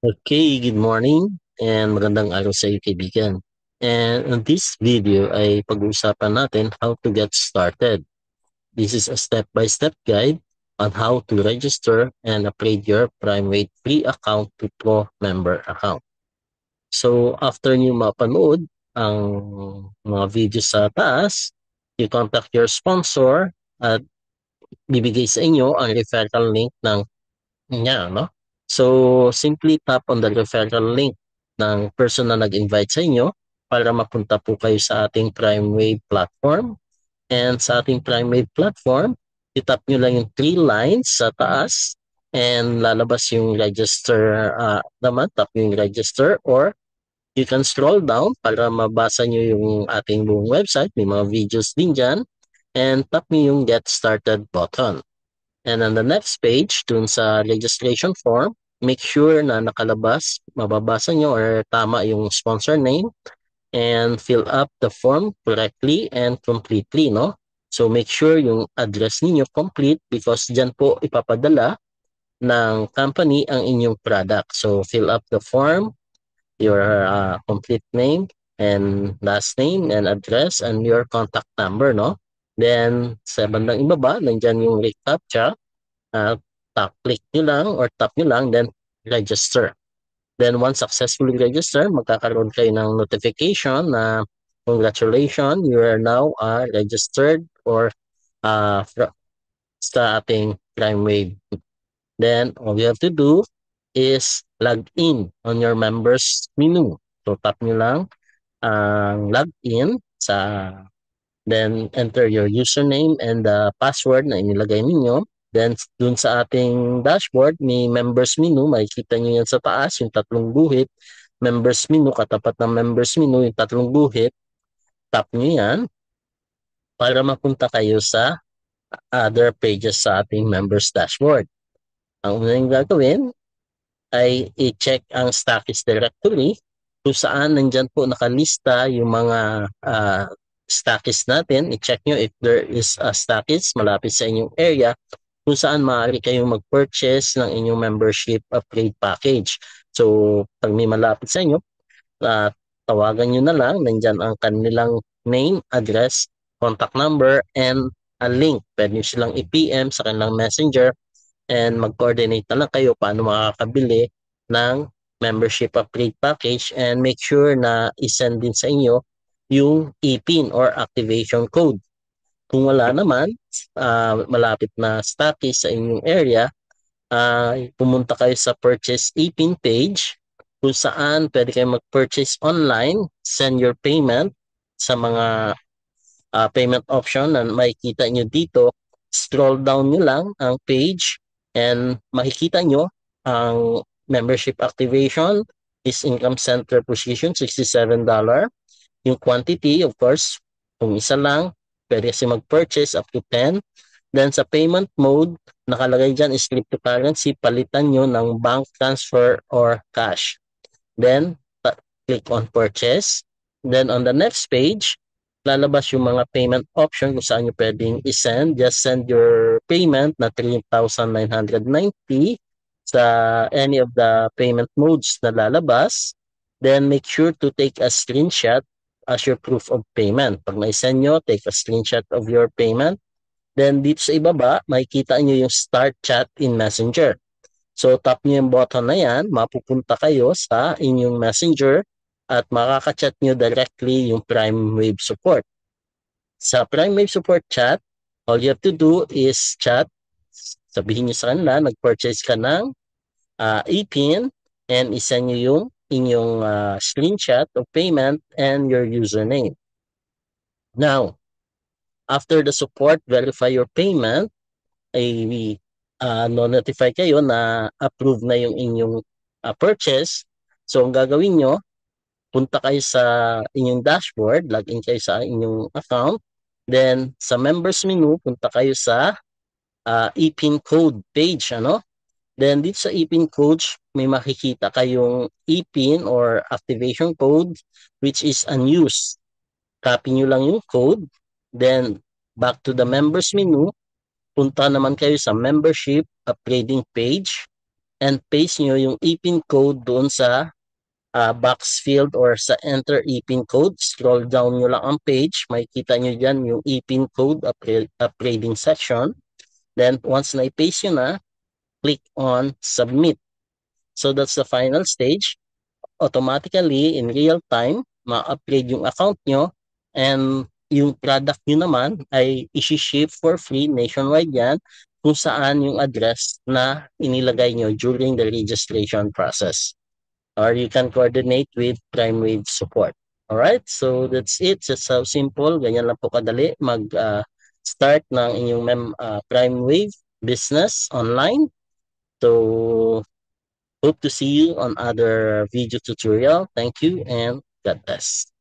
Okay, good morning and magandang araw sa iyo kaibigan. And in this video ay pag-uusapan natin how to get started. This is a step-by-step guide on how to register and upgrade your PrimeWave free account to Pro member account. So after nyo mapanood ang mga videos sa taas, you contact your sponsor at bibigay sa inyo ang referral link ng niya, no? So, simply tap on the referral link ng person na nag-invite sa inyo para mapunta po kayo sa ating PrimeWave platform. And sa ating PrimeWave platform, itap nyo lang yung 3 lines sa taas and lalabas yung register naman, tap nyo yung register or you can scroll down para mabasa nyo yung ating buong website. May mga videos din dyan. And tap nyo yung get started button. And on the next page, dun sa registration form, make sure na nakalabas, mababasa nyo or tama yung sponsor name and fill up the form correctly and completely, no? So make sure yung address ninyo complete because dyan po ipapadala ng company ang inyong product. So fill up the form, your complete name and last name and address and your contact number, no? Then sa bandang ibaba, nandyan yung recaptcha. uh, click nyo lang or tap nyo lang, then register. Then once successfully register, magkakaroon kayo ng notification na congratulations, you are now registered or sa ating PrimeWave. Then all you have to do is log in on your members menu. So tap nyo lang ang log in sa then enter your username and the password na inilagay ninyo. Then dun sa ating dashboard, may members menu, makikita nyo yan sa taas, yung tatlong guhit. Members menu, katapat ng members menu, yung tatlong guhit. Tap nyo yan para mapunta kayo sa other pages sa ating members dashboard. Ang unang gagawin ay i-check ang Stackis directory kung saan nandyan po nakalista yung mga Stackis natin. I-check nyo if there is a Stackis malapit sa inyong area kung saan maaari kayong mag-purchase ng inyong membership upgrade package. So, pag may malapit sa inyo, uh, tawagan nyo na lang. Nandyan ang kanilang name, address, contact number, and a link. Pwede nyo silang i-PM sa kanilang messenger and mag-coordinate na lang kayo paano makakabili ng membership upgrade package and make sure na isend din sa inyo yung e-pin or activation code. Kung wala naman, malapit na stockies sa inyong area, pumunta kayo sa purchase e-pin page kung saan pwede kayo mag-purchase online, send your payment sa mga payment option na makikita nyo dito. Scroll down nyo lang ang page and makikita nyo ang membership activation is income center position, $67. Yung quantity, of course, kung isa lang, pwede kasi mag-purchase up to 10. Then sa payment mode, nakalagay dyan is cryptocurrency, palitan nyo ng bank transfer or cash. Then, click on purchase. Then on the next page, lalabas yung mga payment option kung saan nyo pwedeng isend. Just send your payment na 3,990 sa any of the payment modes na lalabas. Then make sure to take a screenshot as your proof of payment. Pag na-send nyo, take a screenshot of your payment. Then dito sa ibaba, makikita nyo yung start chat in Messenger. So tap nyo yung button na yan, mapupunta kayo sa inyong Messenger at makaka-chat nyo directly yung PrimeWave support. Sa PrimeWave support chat, all you have to do is chat. Sabihin nyo sa kanila, nag-purchase ka ng e-pin and isend nyo yung inyong screenshot of payment and your username. Now, after the support, verify your payment, ay notify kayo na approve na yung inyong purchase. So, ang gagawin nyo, punta kayo sa inyong dashboard, login kayo sa inyong account. Then, sa members menu, punta kayo sa e-pin code page, ano? Then, dito sa e-pin code, may makikita kayong e-pin or activation code which is unused. Copy nyo lang yung code. Then, back to the members menu, punta naman kayo sa membership upgrading page and paste nyo yung e-pin code doon sa box field or sa enter e-pin code. Scroll down nyo lang ang page. Makikita nyo dyan yung e-pin code upgrading session. Then once na i-paste nyo na, click on submit. So that's the final stage. Automatically, in real time, ma-upgrade yung account nyo and yung product nyo naman ay isi-ship for free nationwide yan kung saan yung address na inilagay nyo during the registration process. Or you can coordinate with Prime Wave support. Alright, so that's it. Just how simple, ganyan lang po kadali mag-start ng inyong Prime Wave business online. So hope to see you on other video tutorial. Thank you and God bless.